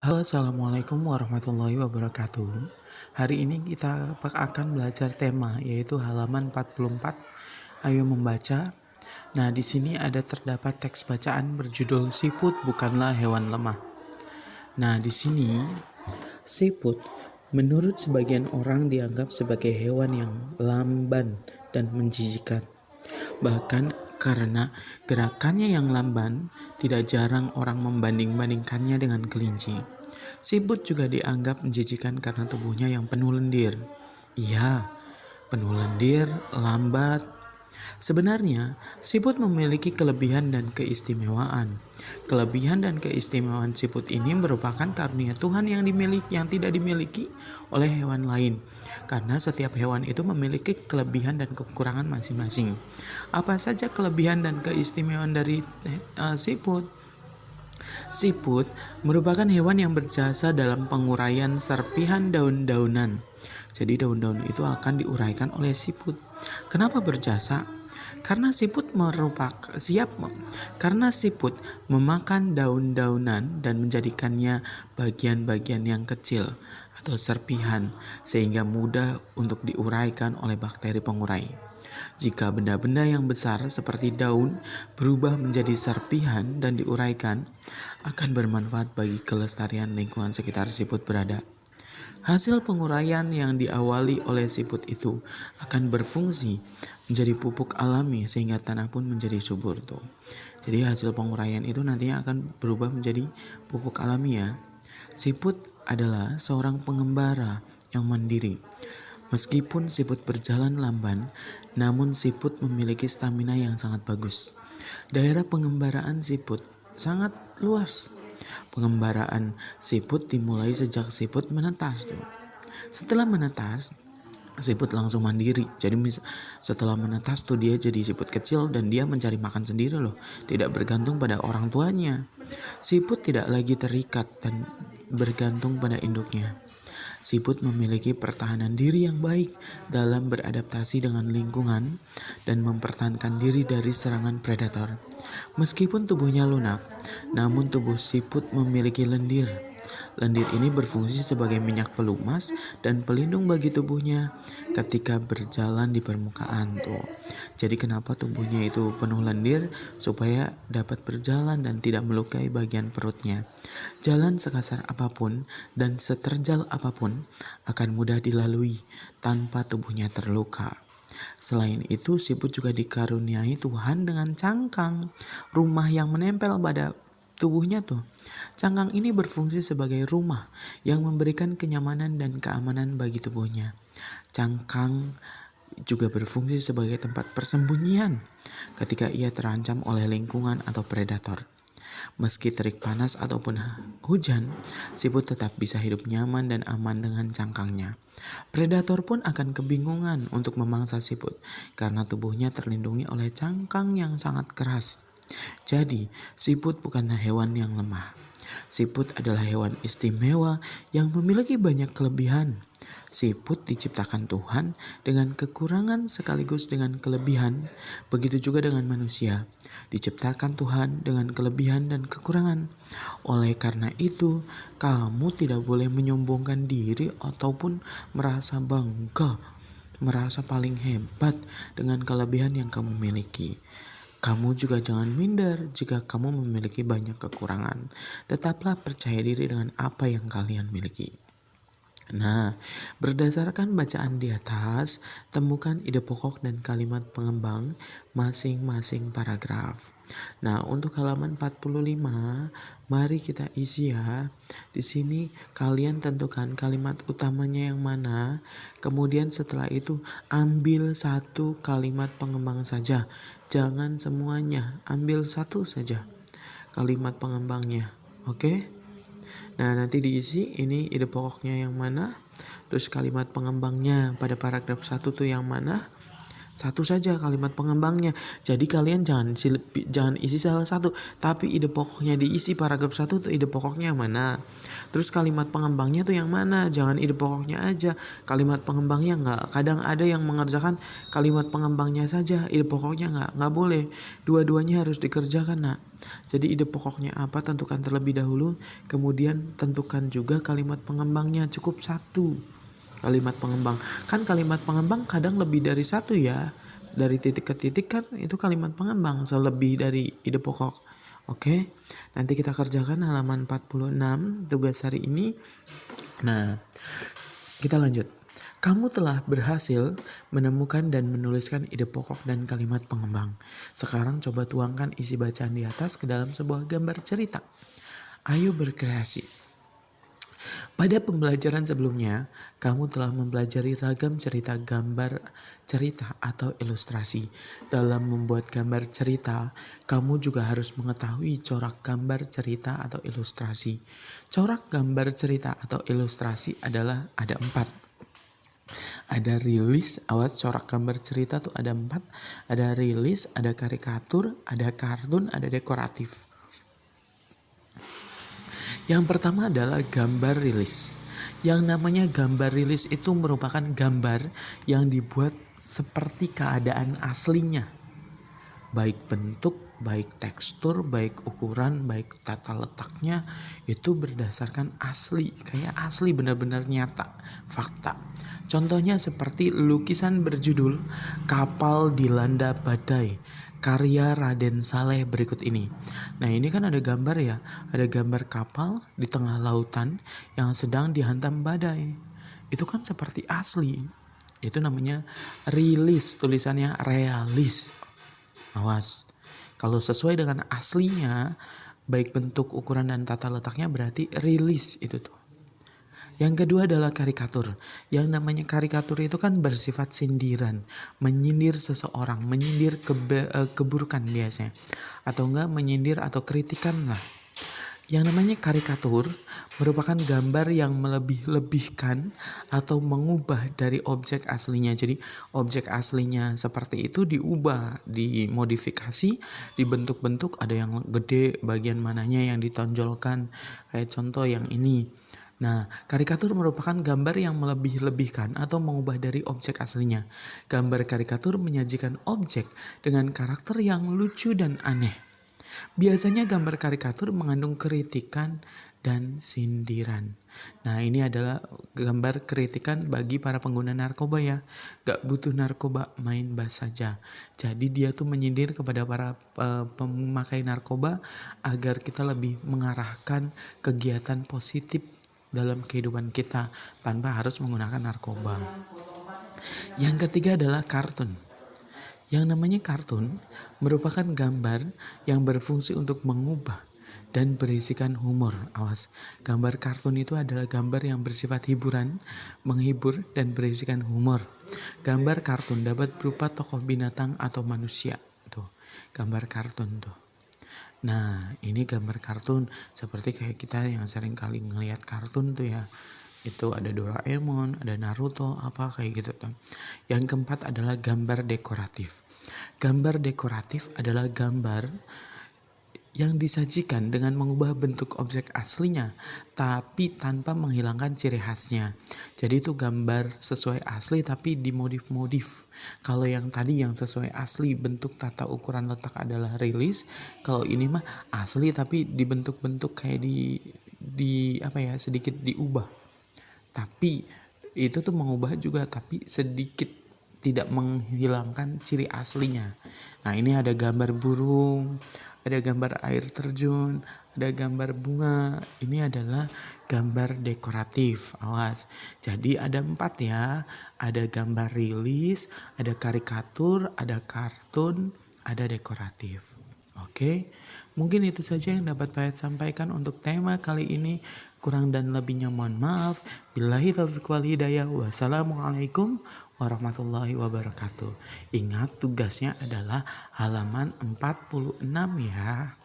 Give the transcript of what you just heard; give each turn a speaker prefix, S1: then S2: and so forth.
S1: Halo, assalamualaikum warahmatullahi wabarakatuh. Hari ini kita akan belajar tema yaitu halaman 44. Ayo membaca. Nah, di sini ada terdapat teks bacaan berjudul Siput Bukanlah Hewan Lemah. Nah, di sini siput menurut sebagian orang dianggap sebagai hewan yang lamban dan menjijikan. Bahkan karena gerakannya yang lamban, tidak jarang orang membanding-bandingkannya dengan kelinci. Siput juga dianggap menjijikan karena tubuhnya yang penuh lendir. Iya, penuh lendir, lambat. Sebenarnya, siput memiliki kelebihan dan keistimewaan. Kelebihan dan keistimewaan siput ini merupakan karunia Tuhan yang tidak dimiliki oleh hewan lain. Karena setiap hewan itu memiliki kelebihan dan kekurangan masing-masing. Apa saja kelebihan dan keistimewaan dari siput? Siput merupakan hewan yang berjasa dalam penguraian serpihan daun-daunan. Jadi daun-daun itu akan diuraikan oleh siput. Kenapa berjasa? Karena siput memakan daun-daunan dan menjadikannya bagian-bagian yang kecil atau serpihan sehingga mudah untuk diuraikan oleh bakteri pengurai. Jika benda-benda yang besar seperti daun berubah menjadi serpihan dan diuraikan, akan bermanfaat bagi kelestarian lingkungan sekitar siput berada. Hasil penguraian yang diawali oleh siput itu akan berfungsi menjadi pupuk alami sehingga tanah pun menjadi subur tuh. Jadi hasil penguraian itu nantinya akan berubah menjadi pupuk alami ya. Siput adalah seorang pengembara yang mandiri. Meskipun siput berjalan lamban, namun siput memiliki stamina yang sangat bagus. Daerah pengembaraan siput sangat luas. Pengembaraan siput dimulai sejak siput menetas tuh. Setelah menetas, siput langsung mandiri. Jadi setelah menetas tuh dia jadi siput kecil dan dia mencari makan sendiri loh. Tidak bergantung pada orang tuanya. Siput tidak lagi terikat dan bergantung pada induknya. Siput memiliki pertahanan diri yang baik dalam beradaptasi dengan lingkungan dan mempertahankan diri dari serangan predator. Meskipun tubuhnya lunak, namun tubuh siput memiliki lendir. Lendir ini berfungsi sebagai minyak pelumas dan pelindung bagi tubuhnya ketika berjalan di permukaan tuh. Jadi kenapa tubuhnya itu penuh lendir? Supaya dapat berjalan dan tidak melukai bagian perutnya. Jalan sekasar apapun dan seterjal apapun akan mudah dilalui tanpa tubuhnya terluka. Selain itu, siput juga dikaruniai Tuhan dengan cangkang, rumah yang menempel pada tubuhnya tuh. Cangkang ini berfungsi sebagai rumah yang memberikan kenyamanan dan keamanan bagi tubuhnya. Cangkang juga berfungsi sebagai tempat persembunyian ketika ia terancam oleh lingkungan atau predator. Meski terik panas ataupun hujan, siput tetap bisa hidup nyaman dan aman dengan cangkangnya. Predator pun akan kebingungan untuk memangsa siput karena tubuhnya terlindungi oleh cangkang yang sangat keras. Jadi, siput bukanlah hewan yang lemah. Siput adalah hewan istimewa yang memiliki banyak kelebihan. Siput diciptakan Tuhan dengan kekurangan sekaligus dengan kelebihan. Begitu juga dengan manusia, diciptakan Tuhan dengan kelebihan dan kekurangan. Oleh karena itu, kamu tidak boleh menyombongkan diri ataupun merasa bangga, merasa paling hebat dengan kelebihan yang kamu miliki. Kamu juga jangan minder jika kamu memiliki banyak kekurangan. Tetaplah percaya diri dengan apa yang kalian miliki. Nah, berdasarkan bacaan di atas, temukan ide pokok dan kalimat pengembang masing-masing paragraf. Nah, untuk halaman 45, mari kita isi ya. Di sini kalian tentukan kalimat utamanya yang mana. Kemudian setelah itu ambil satu kalimat pengembang saja. Jangan semuanya, ambil satu saja kalimat pengembangnya. Oke? Nah, nanti diisi ini ide pokoknya yang mana, terus kalimat pengembangnya pada paragraf 1 tuh yang mana. Satu saja kalimat pengembangnya. Jadi kalian jangan isi salah satu, tapi ide pokoknya diisi paragraf 1 tuh ide pokoknya yang mana. Terus kalimat pengembangnya tuh yang mana? Jangan ide pokoknya aja. Kalimat pengembangnya enggak. Kadang ada yang mengerjakan kalimat pengembangnya saja, ide pokoknya enggak boleh. Dua-duanya harus dikerjakan, Nak. Jadi ide pokoknya apa tentukan terlebih dahulu, kemudian tentukan juga kalimat pengembangnya, cukup satu kalimat pengembang. Kan kalimat pengembang kadang lebih dari satu ya. Dari titik ke titik kan itu kalimat pengembang selebih dari ide pokok. Oke, nanti kita kerjakan halaman 46 tugas hari ini. Nah, kita lanjut. Kamu telah berhasil menemukan dan menuliskan ide pokok dan kalimat pengembang. Sekarang coba tuangkan isi bacaan di atas ke dalam sebuah gambar cerita. Ayo berkreasi. Pada pembelajaran sebelumnya, kamu telah mempelajari ragam cerita gambar cerita atau ilustrasi. Dalam membuat gambar cerita, kamu juga harus mengetahui corak gambar cerita atau ilustrasi. Corak gambar cerita atau ilustrasi adalah ada 4. Ada rilis, awas corak gambar cerita tuh ada 4. Ada rilis, ada karikatur, ada kartun, ada dekoratif. Yang pertama adalah gambar rilis. Yang namanya gambar rilis itu merupakan gambar yang dibuat seperti keadaan aslinya. Baik bentuk, baik tekstur, baik ukuran, baik tata letaknya itu berdasarkan asli. Kayak asli benar-benar nyata, fakta. Contohnya seperti lukisan berjudul Kapal Dilanda Badai, karya Raden Saleh berikut ini. Nah ini kan ada gambar ya, ada gambar kapal di tengah lautan yang sedang dihantam badai. Itu kan seperti asli. Itu namanya rilis, tulisannya realis. Awas, kalau sesuai dengan aslinya, baik bentuk, ukuran, dan tata letaknya berarti rilis itu tuh. Yang kedua adalah karikatur. Yang namanya karikatur itu kan bersifat sindiran, menyindir seseorang, menyindir keburukan biasanya. Atau enggak menyindir atau kritikan lah. Yang namanya karikatur merupakan gambar yang melebih-lebihkan atau mengubah dari objek aslinya. Jadi objek aslinya seperti itu diubah, dimodifikasi, dibentuk-bentuk, ada yang gede bagian mananya yang ditonjolkan. Kayak contoh yang ini. Nah, karikatur merupakan gambar yang melebih-lebihkan atau mengubah dari objek aslinya. Gambar karikatur menyajikan objek dengan karakter yang lucu dan aneh. Biasanya gambar karikatur mengandung kritikan dan sindiran. Nah, ini adalah gambar kritikan bagi para pengguna narkoba ya. Gak butuh narkoba, main bass saja. Jadi dia tuh menyindir kepada para pemakai narkoba agar kita lebih mengarahkan kegiatan positif dalam kehidupan kita tanpa harus menggunakan narkoba. Yang ketiga adalah kartun. Yang namanya kartun merupakan gambar yang berfungsi untuk mengubah dan berisikan humor. Awas, gambar kartun itu adalah gambar yang bersifat hiburan, menghibur, dan berisikan humor. Gambar kartun dapat berupa tokoh binatang atau manusia. Tuh, gambar kartun tuh. Nah, ini gambar kartun seperti kayak kita yang sering kali ngelihat kartun tuh ya. Itu ada Doraemon, ada Naruto, apa kayak gitu tuh. Yang keempat adalah gambar dekoratif. Gambar dekoratif adalah gambar yang disajikan dengan mengubah bentuk objek aslinya tapi tanpa menghilangkan ciri khasnya. Jadi itu gambar sesuai asli tapi dimodif-modif. Kalau yang tadi yang sesuai asli bentuk, tata, ukuran, letak adalah rilis. Kalau ini mah asli tapi dibentuk-bentuk kayak di apa ya, sedikit diubah. Tapi itu tuh mengubah juga tapi sedikit, tidak menghilangkan ciri aslinya. Nah, ini ada gambar burung, ada gambar air terjun, ada gambar bunga. Ini adalah gambar dekoratif. Awas. Jadi ada 4 ya. Ada gambar rilis, ada karikatur, ada kartun, ada dekoratif. Oke. Mungkin itu saja yang dapat Payet sampaikan untuk tema kali ini. Kurang dan lebihnya mohon maaf. Billahi taufiq wal hidayah. Wassalamualaikum warahmatullahi wabarakatuh. Ingat tugasnya adalah halaman 46 ya.